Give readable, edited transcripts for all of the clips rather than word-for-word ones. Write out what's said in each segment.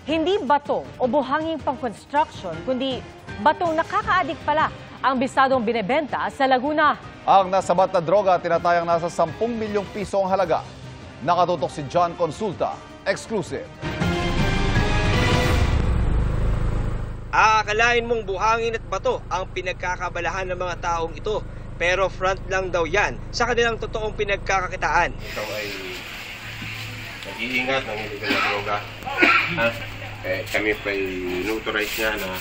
Hindi bato o buhanging pang-construction, kundi batong nakaka-addict pala ang bisadong binebenta sa Laguna. Ang nasabat na droga tinatayang nasa 10 milyong piso ang halaga. Nakatutok si John Consulta. Exclusive. Aakalain mong buhangin at bato ang pinagkakabalahan ng mga taong ito. Pero front lang daw yan sa kanilang totoong pinagkakakitaan. Ito ay nag-iingat ng illegal na droga. Kami pa inutorize niya na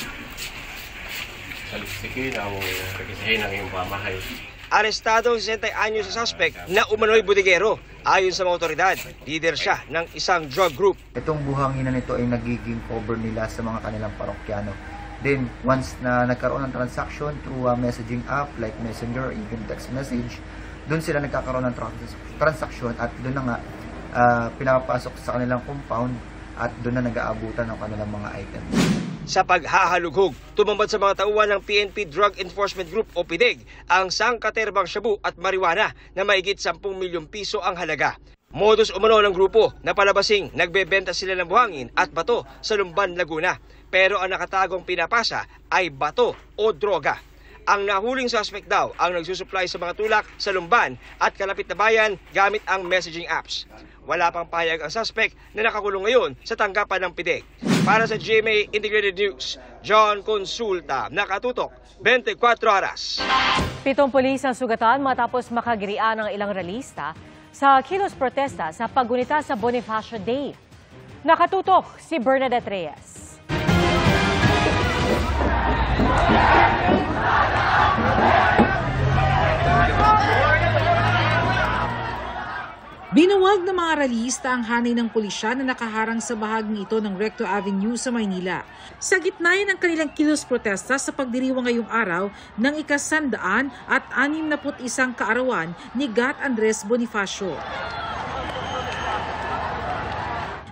saliksikin o rekisahin ang iyong pamahay. Arestado ang 60 anyos sa suspect na umano'y budigero. Ayon sa mga otoridad, leader siya ng isang drug group. Itong buhangin na nito ay nagiging cover nila sa mga kanilang parokyano. Then, once na nagkaroon ng transaction through a messaging app like Messenger or even text message, doon sila nagkakaroon ng transaction at doon na nga pinapasok sa kanilang compound at doon na nag-aabutan ng kanilang mga items. Sa paghahalughog, tumambad sa mga tauhan ng PNP Drug Enforcement Group o PIDEG ang sangkaterbang shabu at marijuana na mahigit 10 milyong piso ang halaga. Modus umano ng grupo na palabasing nagbebenta sila ng buhangin at bato sa Lumban, Laguna. Pero ang nakatagong pinapasa ay bato o droga. Ang nahuling suspect daw ang nagsusupply sa mga tulak sa Lumban at kalapit na bayan gamit ang messaging apps. Wala pang payag ang suspect na nakakulong ngayon sa tanggapan ng PIDEG. Para sa GMA Integrated News, John Consulta, nakatutok 24 oras. 7 pulis ang sugatan matapos makagirian ng ilang realista sa kilos protesta sa paggunita sa Bonifacio Day. Nakatutok si Bernadette Reyes. Binuwag ng mga realista ang hanay ng pulisya na nakaharang sa bahaging ito ng Recto Avenue sa Maynila. Sa gitna yan ng kanilang kilos protesta sa pagdiriwang ngayong araw ng ika-161 kaarawan ni Gat Andres Bonifacio.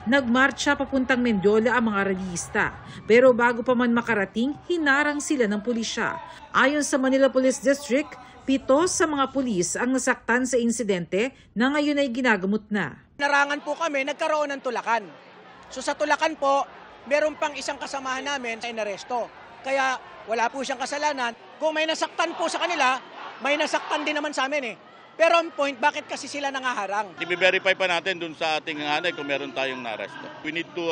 Nagmarcha papuntang Mendiola ang mga realista, pero bago pa man makarating, hinarang sila ng pulisya. Ayon sa Manila Police District, 7 sa mga pulis ang nasaktan sa insidente na ngayon ay ginagamot na. Narangan po kami, nagkaroon ng tulakan. So sa tulakan po, meron pang isang kasamahan namin sa inaresto. Kaya wala po siyang kasalanan. Kung may nasaktan po sa kanila, may nasaktan din naman sa amin eh. Pero on point, bakit kasi sila nangaharang? I-verify pa natin dun sa ating hanay kung meron tayong naresto. We need to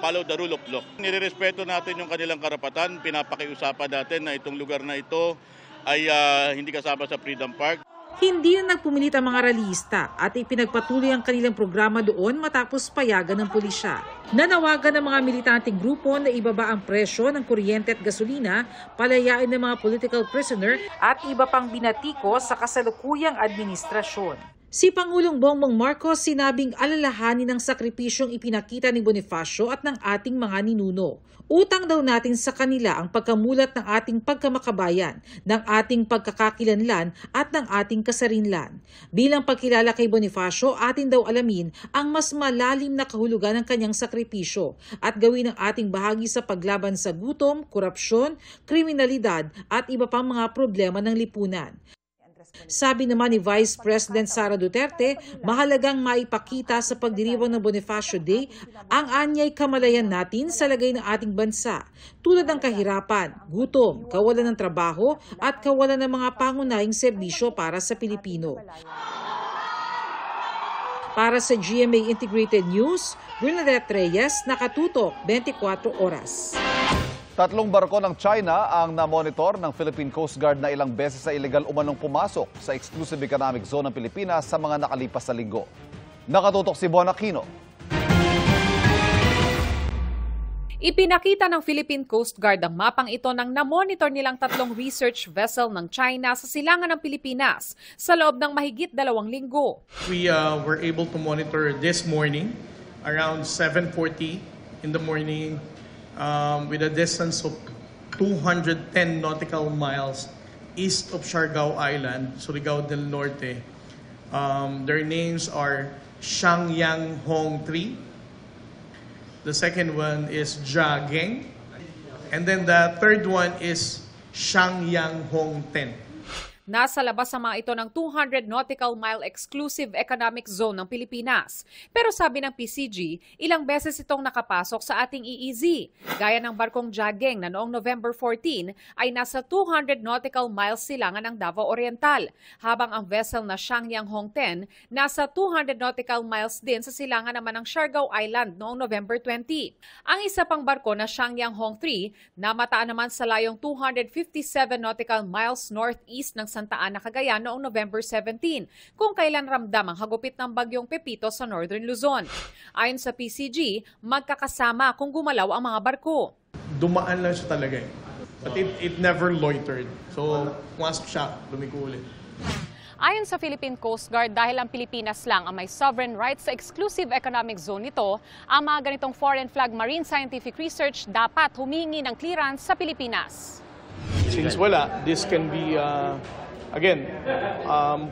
follow the rule of law. Nirerespeto natin yung kanilang karapatan. Pinapakiusapan natin na itong lugar na ito ay hindi kasama sa Freedom Park. Hindi na nagpumilit ang mga realista at ipinagpatuloy ang kanilang programa doon matapos payagan ng pulisya. Nanawagan ng mga militanteng grupo na ibaba ang presyo ng kuryente at gasolina, palayain ng mga political prisoner at iba pang binatiko sa kasalukuyang administrasyon. Si Pangulong Bongbong Marcos sinabing alalahanin ng sakripisyong ipinakita ni Bonifacio at ng ating mga ninuno. Utang daw natin sa kanila ang pagkamulat ng ating pagkamakabayan, ng ating pagkakakilanlan at ng ating kasarinlan. Bilang pagkilala kay Bonifacio, atin daw alamin ang mas malalim na kahulugan ng kanyang sakripisyo at gawin ang ating bahagi sa paglaban sa gutom, korupsyon, kriminalidad at iba pang mga problema ng lipunan. Sabi naman ni Vice President Sara Duterte, mahalagang maipakita sa pagdiriwang ng Bonifacio Day ang anyay kamalayan natin sa lagay ng ating bansa, tulad ng kahirapan, gutom, kawalan ng trabaho at kawalan ng mga pangunahing serbisyo para sa Pilipino. Para sa GMA Integrated News, Bernadette Reyes, nakatutok 24 oras. 3 barko ng China ang namonitor ng Philippine Coast Guard na ilang beses sa illegal umanong pumasok sa Exclusive Economic Zone ng Pilipinas sa mga nakalipas na linggo. Nakatutok si Bon Aquino. Ipinakita ng Philippine Coast Guard ang mapang ito nang namonitor nilang 3 research vessel ng China sa silangan ng Pilipinas sa loob ng mahigit 2 linggo. We were able to monitor this morning around 7:40 in the morning with a distance of 210 nautical miles east of Siargao Island, Surigao del Norte. Their names are Shangyang Hong 3. The second one is Ja Geng. And then the third one is Shangyang Hong 10. Nasa labas ang mga ito ng 200 nautical mile exclusive economic zone ng Pilipinas. Pero sabi ng PCG, ilang beses itong nakapasok sa ating EEZ. Gaya ng barkong Jageng na noong November 14 ay nasa 200 nautical miles silangan ng Davao Oriental, habang ang vessel na Shangyang Hong 10 nasa 200 nautical miles din sa silangan naman ng Siargao Island noong November 20. Ang isa pang barko na Shangyang Hong 3 namataan naman sa layong 257 nautical miles northeast ng Santa Ana, Cagayan noong November 17, kung kailan ramdam ang hagupit ng bagyong Pepito sa Northern Luzon. Ayon sa PCG, magkakasama kung gumalaw ang mga barko. Dumaan lang siya talaga eh. But it never loitered. So, once siya, lumiko ulit. Ayon sa Philippine Coast Guard, dahil ang Pilipinas lang ang may sovereign rights sa exclusive economic zone nito, ang mga ganitong foreign flag marine scientific research dapat humingi ng clearance sa Pilipinas. Since wala, this can be, again,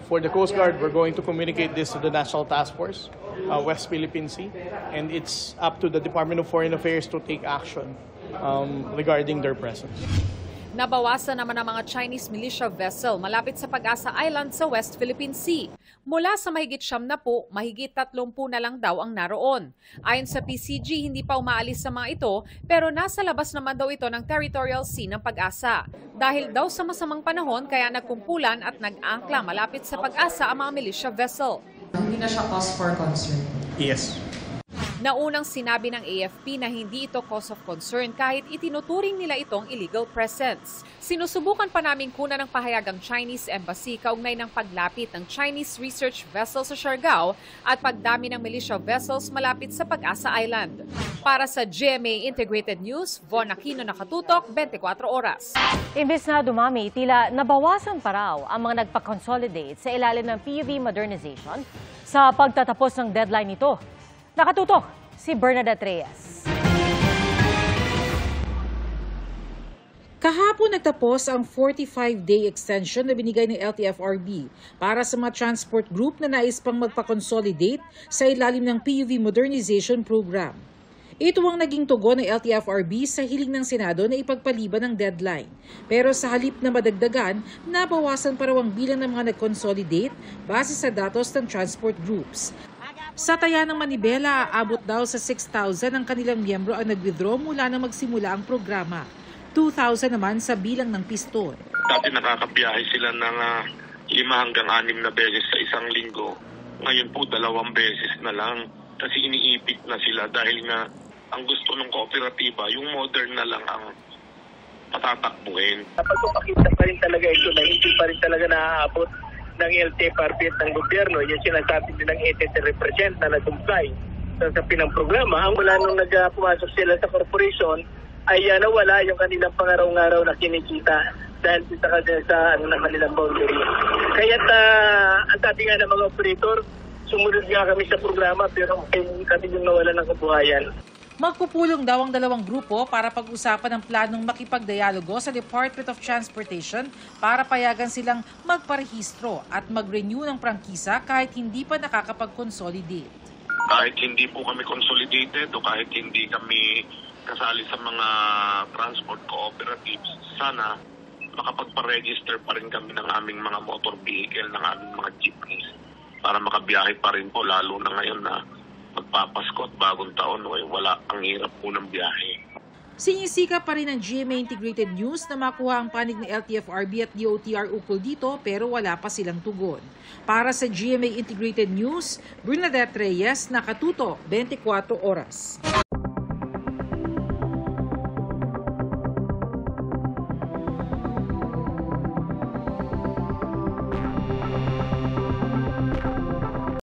for the Coast Guard, we're going to communicate this to the National Task Force, West Philippine Sea, and it's up to the Department of Foreign Affairs to take action regarding their presence. Nabawasan naman ang mga Chinese militia vessel malapit sa Pag-asa Island sa West Philippine Sea. Mula sa mahigit 70, mahigit 30 na lang daw ang naroon. Ayon sa PCG, hindi pa umaalis sa mga ito, pero nasa labas naman daw ito ng territorial sea ng Pag-asa. Dahil daw sa masamang panahon, kaya nagkumpulan at nag-angkla malapit sa Pag-asa ang mga militia vessel. Hindi na siya cause for concern. Yes. Naunang sinabi ng AFP na hindi ito cause of concern kahit itinuturing nila itong illegal presence. Sinusubukan pa namin kunan ng pahayag ang Chinese Embassy kaugnay ng paglapit ng Chinese research vessel sa Siargao at pagdami ng militia vessels malapit sa Pag-asa Island. Para sa GMA Integrated News, Von Aquino, Nakatutok, 24 Oras. Imbes na dumami, tila nabawasan pa raw ang mga nagpa-consolidate sa ilalim ng PUV modernization sa pagtatapos ng deadline nito. Nakatutok si Bernadette Reyes. Kahapon nagtapos ang 45-day extension na binigay ng LTFRB para sa mga transport group na nais pang magpa-consolidate sa ilalim ng PUV Modernization Program. Ito ang naging tugon ng LTFRB sa hiling ng Senado na ipagpaliban ng deadline. Pero sa halip na madagdagan, nabawasan pa raw ang bilang ng mga nag-consolidate base sa datos ng transport groups. Sa taya ng Manibela, aabot daw sa 6,000 ang kanilang miyembro ang nag-withdraw mula na magsimula ang programa. 2,000 naman sa bilang ng piston. Dati nakakabiyahe sila ng 5 hanggang 6 na beses sa isang linggo. Ngayon po 2 beses na lang kasi iniipit na sila dahil nga ang gusto ng kooperatiba, yung modern na lang ang patatakbuhin. Napagpapakita pa rin talaga ito na hindi pa rin talaga naaabot ng LTFRB at ng gobyerno, yung sinasabi din ng 83% na nag-comply sa pinang-programa. Ang mula nung pumasok sila sa corporation, ay nawala yung kanilang pangaraw-ngaraw na kinikita dahil sa kanilang boundary. Kaya ang sabi nga ng mga operator, sumunod nga kami sa programa pero kami yung nawala ng kabuhayan. Magpupulong daw ang dalawang grupo para pag-usapan ang planong makipagdialogo sa Department of Transportation para payagan silang magparehistro at mag-renew ng prangkisa kahit hindi pa nakakapag-consolidate. Kahit hindi po kami consolidated o kahit hindi kami kasali sa mga transport cooperatives, sana makapagpa-register pa rin kami ng aming mga motor vehicle, ng aming mga jeepneys para makabiyahe pa rin po, lalo na ngayon na magpapasko at bagong taon, wala, ang hirap po ng biyahe. Sinisika pa rin ng GMA Integrated News na makuha ang panig ng LTFRB at DOTR ukol dito pero wala pa silang tugon. Para sa GMA Integrated News, Bernadette Reyes, Nakatutok, 24 Oras.